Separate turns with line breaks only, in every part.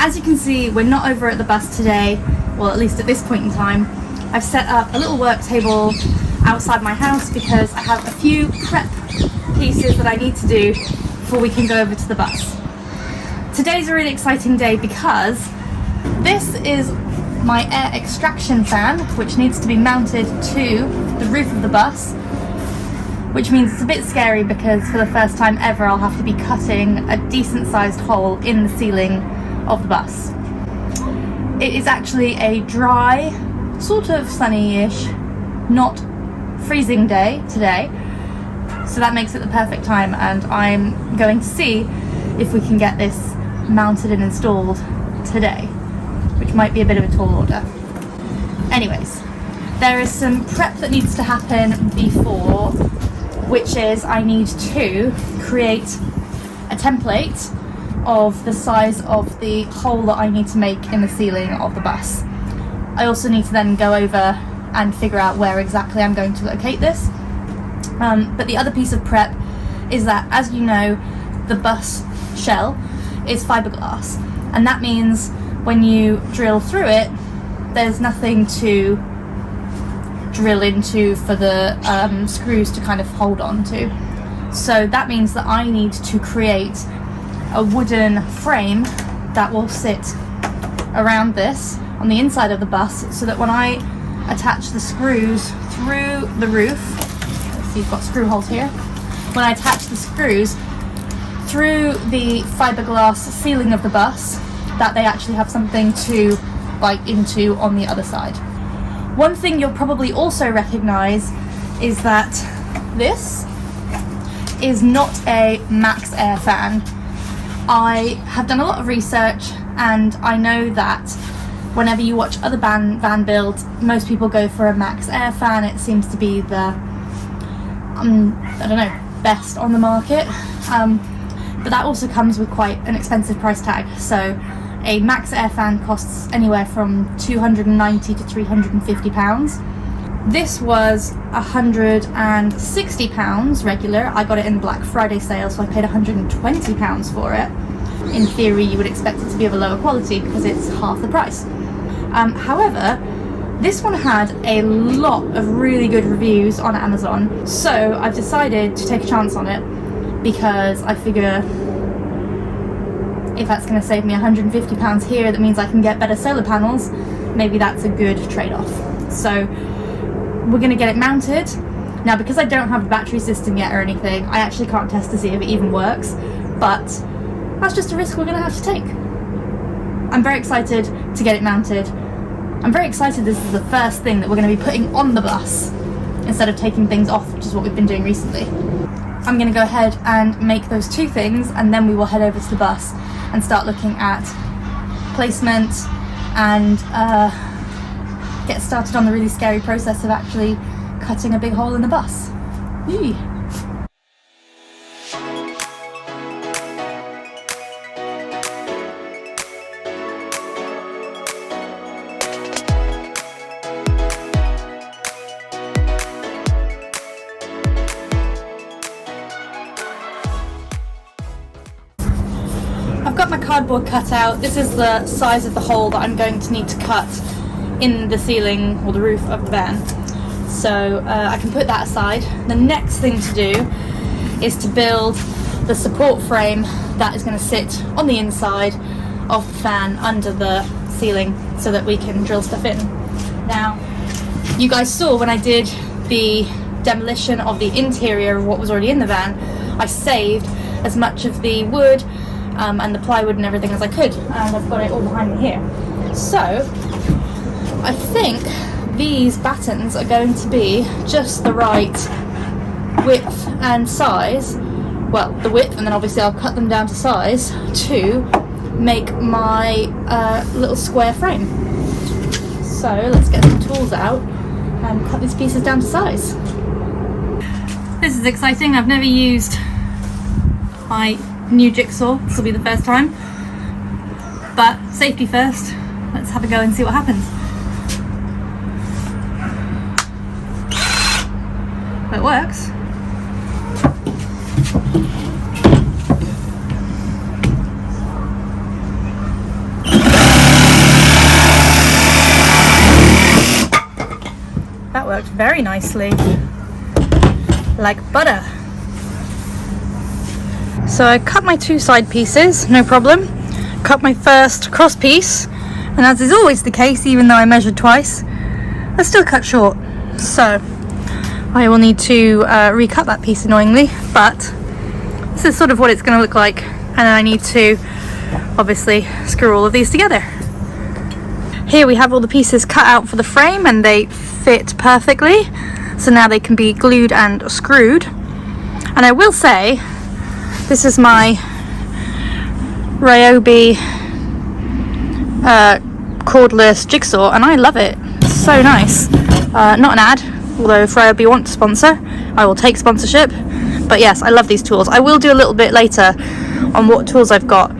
As you can see, we're not over at the bus today, well at least at this point in time. I've set up a little work table outside my house because I have a few prep pieces that I need to do before we can go over to the bus. Today's a really exciting day because this is my air extraction fan, which needs to be mounted to the roof of the bus, which means it's a bit scary because for the first time ever I'll have to be cutting a decent sized hole in the ceiling of the bus. It is actually a dry, sort of sunny-ish, not freezing day today, so that makes it the perfect time, and I'm going to see if we can get this mounted and installed today, which might be a bit of a tall order. Anyways, there is some prep that needs to happen before, which is I need to create a template of the size of the hole that I need to make in the ceiling of the bus. I also need to then go over and figure out where exactly I'm going to locate this. But the other piece of prep is that, as you know, the bus shell is fiberglass, and that means when you drill through it, there's nothing to drill into for the screws to kind of hold on to. So that means that I need to create a wooden frame that will sit around this on the inside of the bus, so that when I attach the screws through the roof, let's see, you've got screw holes here, when I attach the screws through the fiberglass ceiling of the bus, that they actually have something to bite into on the other side. One thing you'll probably also recognize is that this is not a max air fan. I have done a lot of research, and I know that whenever you watch other van builds, most people go for a max air fan. It seems to be the, I don't know, best on the market. But that also comes with quite an expensive price tag. So a max air fan costs anywhere from £290 to £350. This was £160 regular. I got it in Black Friday sale, so I paid £120 for it. In theory, you would expect it to be of a lower quality because it's half the price. However, this one had a lot of really good reviews on Amazon, so I've decided to take a chance on it because I figure if that's going to save me £150 here, that means I can get better solar panels. Maybe that's a good trade-off. So we're going to get it mounted. Now, because I don't have a battery system yet or anything, I actually can't test to see if it even works, but that's just a risk we're going to have to take. I'm very excited to get it mounted. I'm very excited this is the first thing that we're going to be putting on the bus instead of taking things off, which is what we've been doing recently. I'm going to go ahead and make those two things, and then we will head over to the bus and start looking at placement and get started on the really scary process of actually cutting a big hole in the bus. Yee. I've got my cardboard cut out. This is the size of the hole that I'm going to need to cut in the ceiling or the roof of the van. So I can put that aside. The next thing to do is to build the support frame that is going to sit on the inside of the fan under the ceiling so that we can drill stuff in. Now, you guys saw when I did the demolition of the interior of what was already in the van, I saved as much of the wood and the plywood and everything as I could, and I've got it all behind me here. So I think these battens are going to be just the right width and size, well, the width, and then obviously I'll cut them down to size to make my little square frame. So let's get some tools out and cut these pieces down to size. This is exciting. I've never used my new jigsaw. This will be the first time, but safety first. Let's have a go and see what happens. It works. worked very nicely, like butter. So I cut my 2 side pieces, no problem. Cut my first cross piece, and as is always the case, even though I measured twice, I still cut short. So I will need to recut that piece annoyingly, but this is sort of what it's going to look like, and then I need to obviously screw all of these together. Here we have all the pieces cut out for the frame, and they fit perfectly, so now they can be glued and screwed. And I will say, this is my Ryobi cordless jigsaw, and I love it. It's so nice. Not an ad, although if Ryobi want to sponsor, I will take sponsorship. But yes, I love these tools. I will do a little bit later on what tools I've got,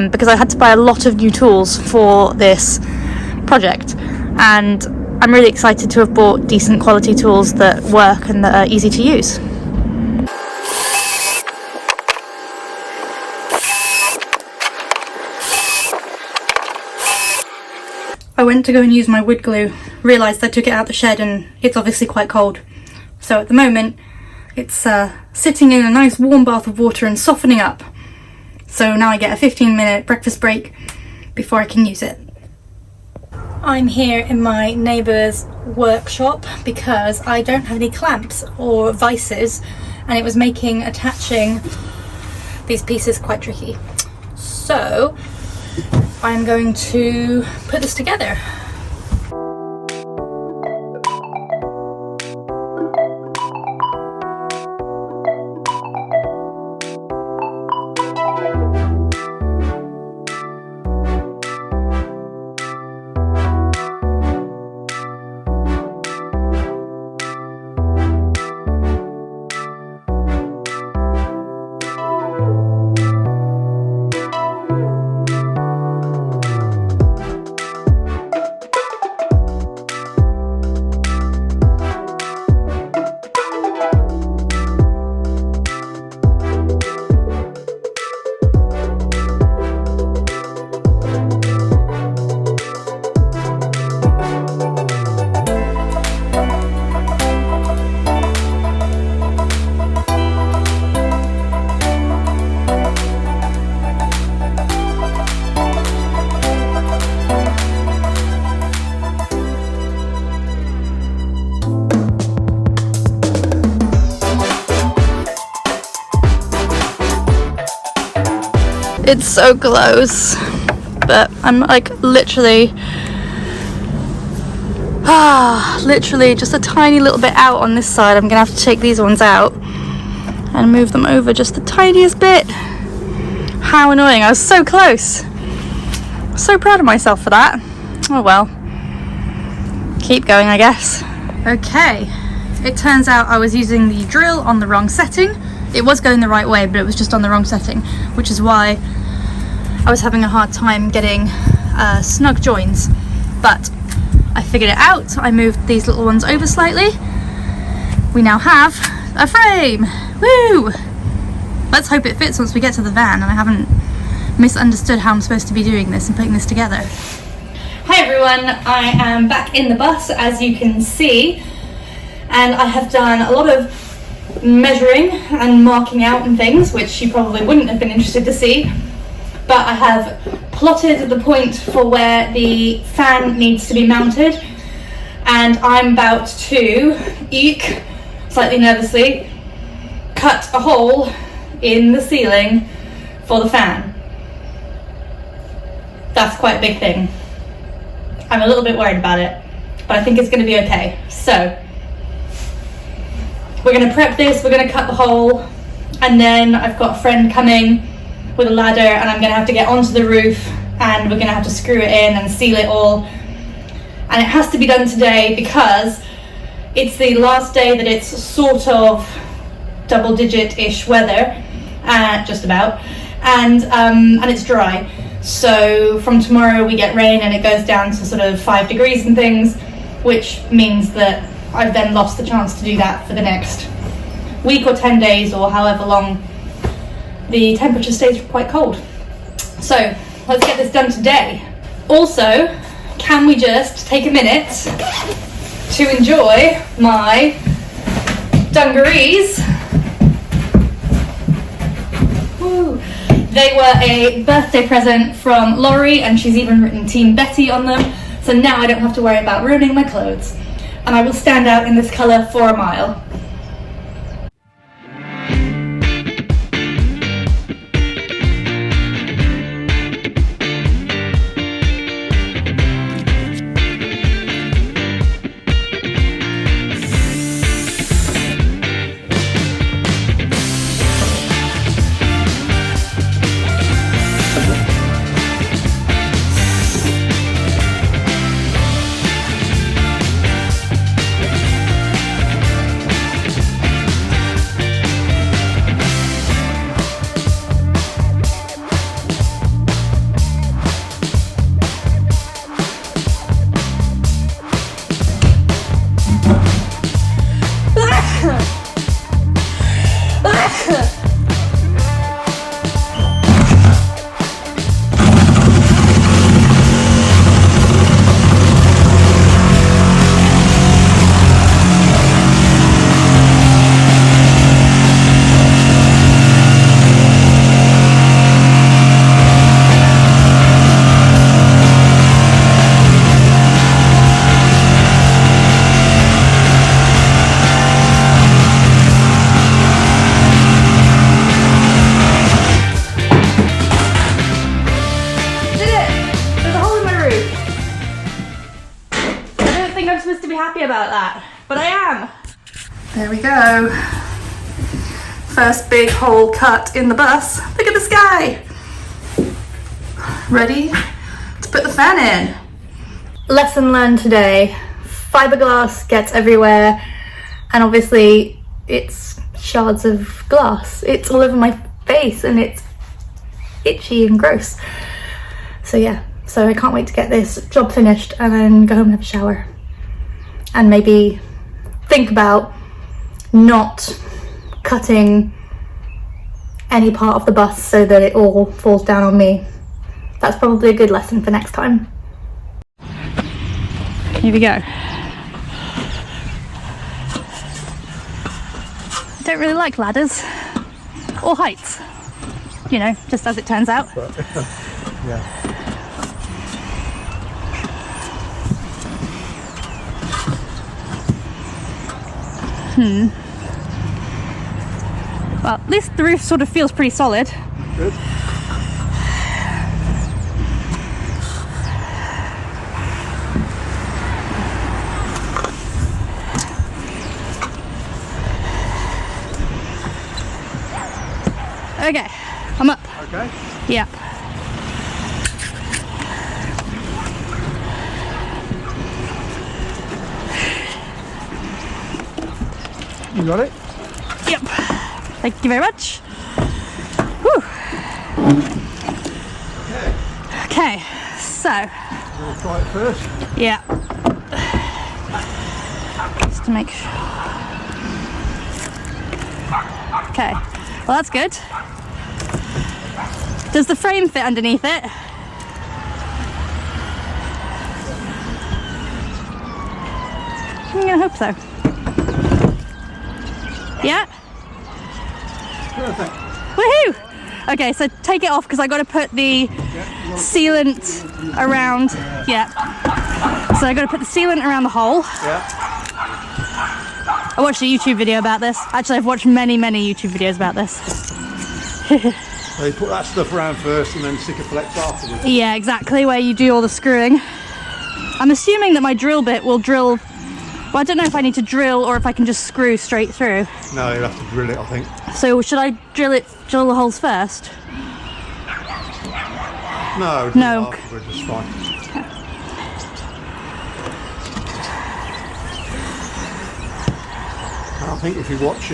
because I had to buy a lot of new tools for this project, and I'm really excited to have bought decent quality tools that work and that are easy to use. I went to go and use my wood glue, realised I took it out the shed and it's obviously quite cold. So at the moment it's sitting in a nice warm bath of water and softening up. So now I get a 15-minute breakfast break before I can use it. I'm here in my neighbour's workshop because I don't have any clamps or vices, and it was making attaching these pieces quite tricky. So I'm going to put this together. It's so close, but I'm like literally just a tiny little bit out on this side. I'm gonna have to take these ones out and move them over just the tiniest bit. How annoying. I was so close. So proud of myself for that. Oh well, keep going I guess. Okay, it turns out I was using the drill on the wrong setting. It was going the right way, but it was just on the wrong setting, which is why I was having a hard time getting snug joins. But I figured it out. I moved these little ones over slightly. We now have a frame. Woo! Let's hope it fits once we get to the van and I haven't misunderstood how I'm supposed to be doing this and putting this together. Hi everyone, I am back in the bus as you can see, and I have done a lot of measuring and marking out and things, which you probably wouldn't have been interested to see, but I have plotted the point for where the fan needs to be mounted, and I'm about to, slightly nervously, cut a hole in the ceiling for the fan. That's quite a big thing. I'm a little bit worried about it, but I think it's going to be okay. So we're going to prep this, we're going to cut the hole, and then I've got a friend coming with a ladder and I'm going to have to get onto the roof and we're going to have to screw it in and seal it all. And it has to be done today because it's the last day that it's sort of double-digit-ish weather, just about, and it's dry. So from tomorrow we get rain and it goes down to sort of 5 degrees and things, which means that I've then lost the chance to do that for the next week or 10 days or however long the temperature stays quite cold. So let's get this done today. Also, can we just take a minute to enjoy my dungarees. Woo. They were a birthday present from Laurie, and she's even written Team Betty on them, so now I don't have to worry about ruining my clothes. And I will stand out in this colour for a mile. About that, but I am. There we go. First big hole cut in the bus. Look at the sky. Ready to put the fan in. Lesson learned today. Fiberglass gets everywhere, and obviously it's shards of glass. It's all over my face and it's itchy and gross. So yeah, so I can't wait to get this job finished and then go home and have a shower. And maybe think about not cutting any part of the bus so that it all falls down on me. That's probably a good lesson for next time. Here we go. I don't really like ladders or heights, you know, just as it turns out.
Yeah.
Well, at least the roof sort of feels pretty solid.
Good.
Okay, I'm up.
Okay.
Yeah.
You got it?
Yep. Thank you very much. Whew. Okay, so.
You want to try it first?
Yeah. Just to make sure. Okay, well that's good. Does the frame fit underneath it? I'm gonna hope so. Yeah?
Perfect.
Woohoo! Okay, so take it off because I got to put the sealant around. Yeah. So I got to put the sealant around the hole.
Yeah.
I watched a YouTube video about this. Actually, I've watched many YouTube videos about this.
So you put that stuff around first and then stick a flex afterwards.
Yeah, exactly, where you do all the screwing. I'm assuming that my drill bit will drill. Well, I don't know if I need to drill or if I can just screw straight through.
No, you'll have to drill it, I think.
So should I drill the holes first?
No.
No.
Afterwards, it's fine. I think if you watch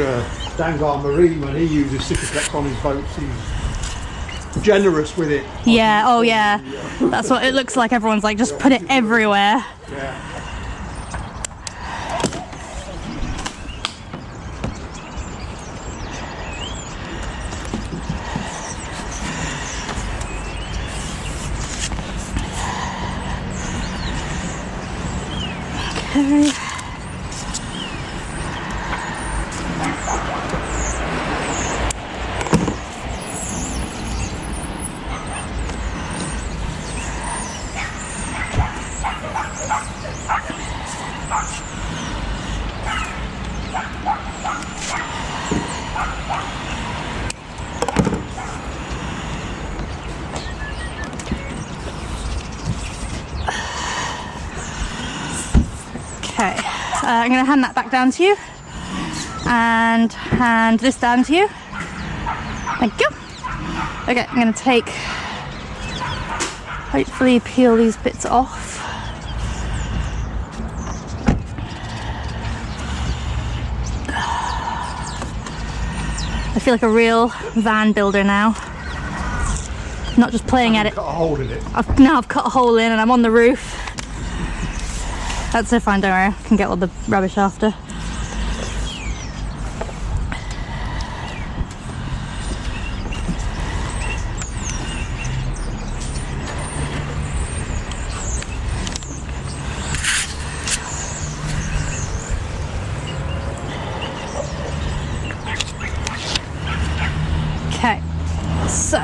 Dangar Marine, when he uses Sikaflex on his boats, he's generous with it.
Yeah, oh yeah. That's what it looks like. Everyone's like, just put it everywhere.
Yeah.
Okay. I'm going to hand that back down to you and hand this down to you. Thank you. Okay, I'm going to hopefully peel these bits off. I feel like a real van builder now. Not just playing at it.
Cut a hole in it.
I've cut a hole in and I'm on the roof. That's so fine, don't worry. I can get all the rubbish after. Okay, so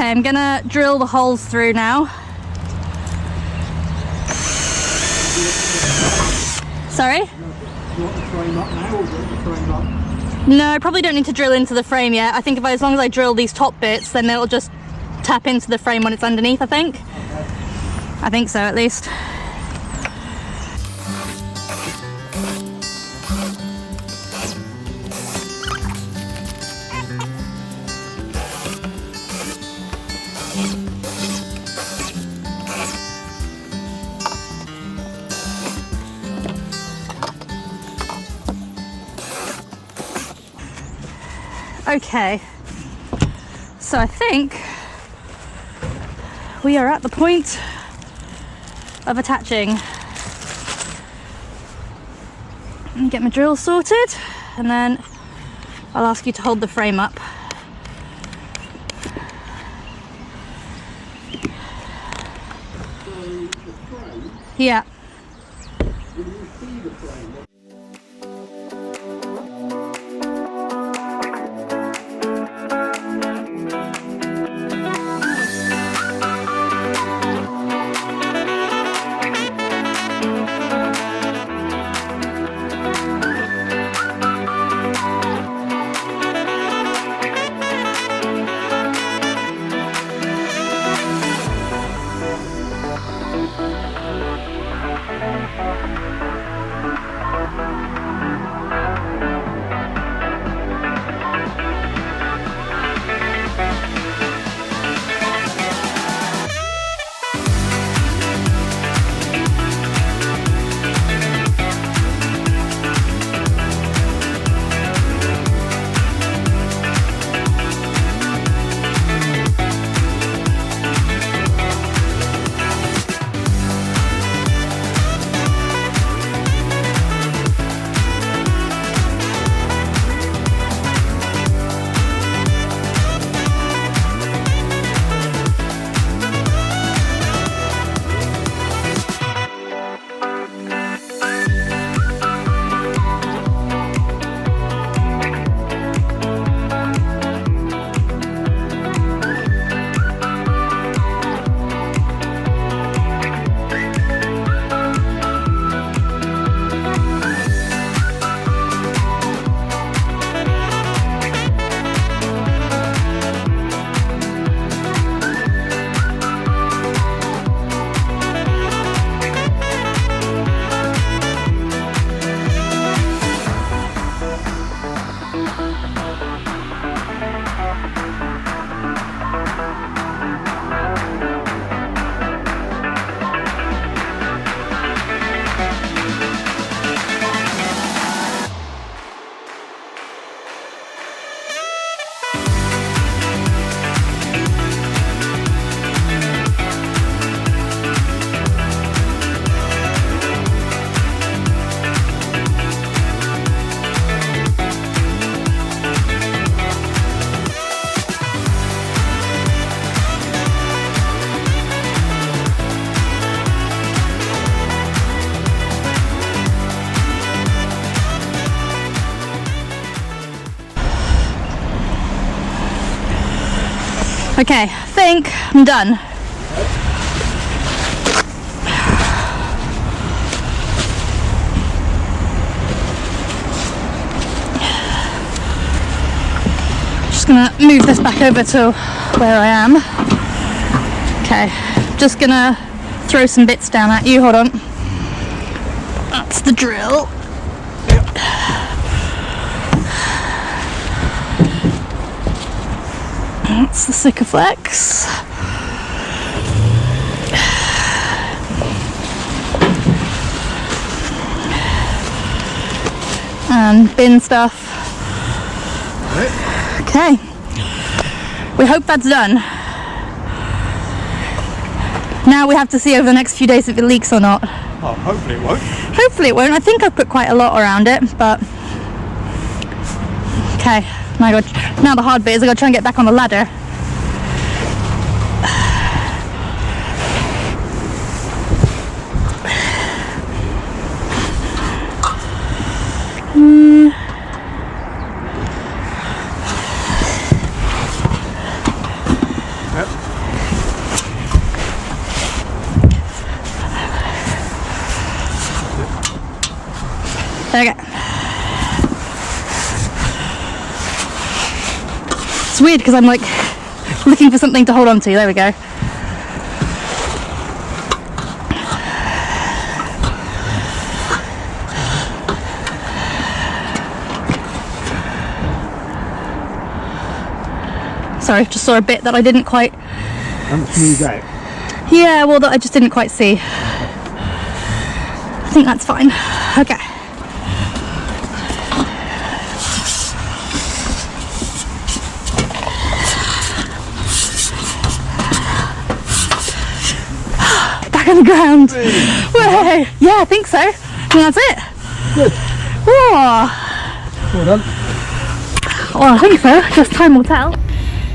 I'm gonna drill the holes through now. Sorry?
Do you want the frame up now, or do you want the frame up?
No, I probably don't need to drill into the frame yet. I think as long as I drill these top bits, then it'll just tap into the frame when it's underneath, I think.
Okay.
I think so, at least. Okay, so I think we are at the point of attaching. Let me get my drill sorted and then I'll ask you to hold the frame up.
So the frame,
Yeah.
will you see the frame?
Okay, I think I'm done. gonna move this back over to where I am. Okay, just gonna throw some bits down at you, hold on. That's the drill. That's the Sikaflex. And bin stuff. Okay, we hope that's done. Now we have to see over the next few days if it leaks or not.
Oh, hopefully it won't.
Hopefully it won't. I think I've put quite a lot around it, but okay. Now the hard bit is I got to try and get back on the ladder. Okay. It's weird because I'm like looking for something to hold on to. There we go. Sorry, just saw a bit that I didn't quite.
Smooth out.
Yeah, well, that I just didn't quite see. I think that's fine. Okay. On the ground. Really? Yeah, I think so. And that's it.
Good.
Whoa.
Well done.
Well, I think so. Just time will tell.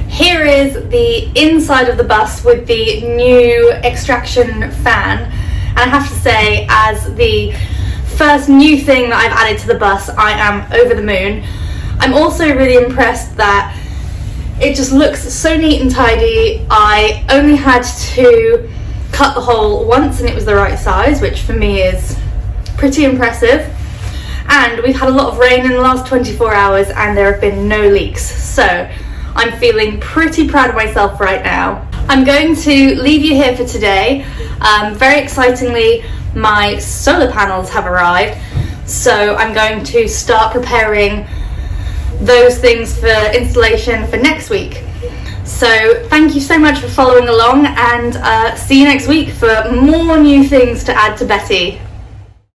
Here is the inside of the bus with the new extraction fan. And I have to say, as the first new thing that I've added to the bus, I am over the moon. I'm also really impressed that it just looks so neat and tidy. I only had to cut the hole once and it was the right size, which for me is pretty impressive. And we've had a lot of rain in the last 24 hours and there have been no leaks, so I'm feeling pretty proud of myself right now. I'm going to leave you here for today. Very excitingly, my solar panels have arrived, so I'm going to start preparing those things for installation for next week. So thank you so much for following along, and see you next week for more new things to add to Betty.